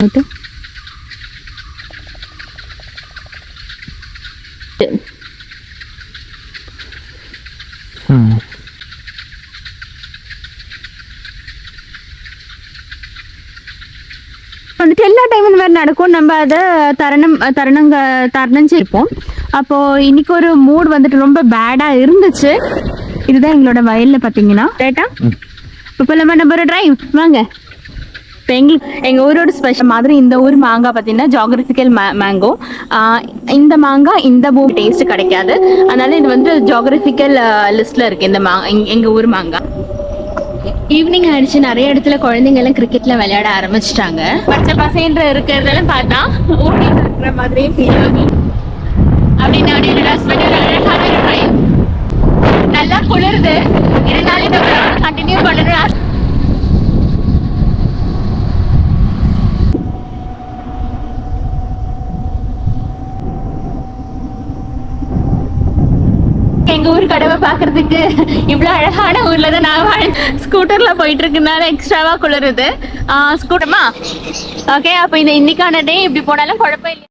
வந்துட்டு எல்லா டைம் இந்த மாதிரி நடக்கும். நம்ம அதை தரணஞ்சிருப்போம். அப்போ இன்னைக்கு ஒரு மூட் வந்துட்டு ரொம்ப பேடா இருந்துச்சு. இதுதான் எங்களோட வயல்ல பாத்தீங்கன்னா ரைட்டா. இப்போ நம்ம ஒரு டிரைவ் வாங்க. இப்போ எங்கள் ஊரோட ஸ்பெஷல் மாதிரி இந்த ஊர் மாங்காய் பார்த்தீங்கன்னா ஜாகிரபிக்கல் மேங்கோ. இந்த மாங்காய் இந்த பூமி டேஸ்ட் கிடைக்காது. அதனால இது வந்து ஜாகிரபிக்கல் லிஸ்ட்ல இருக்கு இந்த எங்கள் ஊர் மாங்காய். ஈவினிங் ஆயிடுச்சு. நிறைய இடத்துல குழந்தைங்க எல்லாம் கிரிக்கெட்ல விளையாட ஆரம்பிச்சிட்டாங்க. பச்சை பசைன்ற இருக்கிறதெல்லாம் பார்த்தா ஊட்டியில் இருக்கிற மாதிரியே ஃபீல் ஆகும். அப்படின்னு என்னோட ஹஸ்பண்ட் நல்லா குளிருது. இருந்தாலும் இந்த கண்டினியூ பண்ணுறேன். எங்க ஊர் கடவை பாக்குறதுக்கு இவ்வளவு அழகான ஊர்ல தான் நான் ஸ்கூட்டர்ல போயிட்டு இருக்கனால எக்ஸ்ட்ராவா குளிருது. ஸ்கூட்டர்மா ஓகே. அப்ப இந்த இன்னைக்கான டே இப்படி போனாலும் குழப்பம் இல்லை.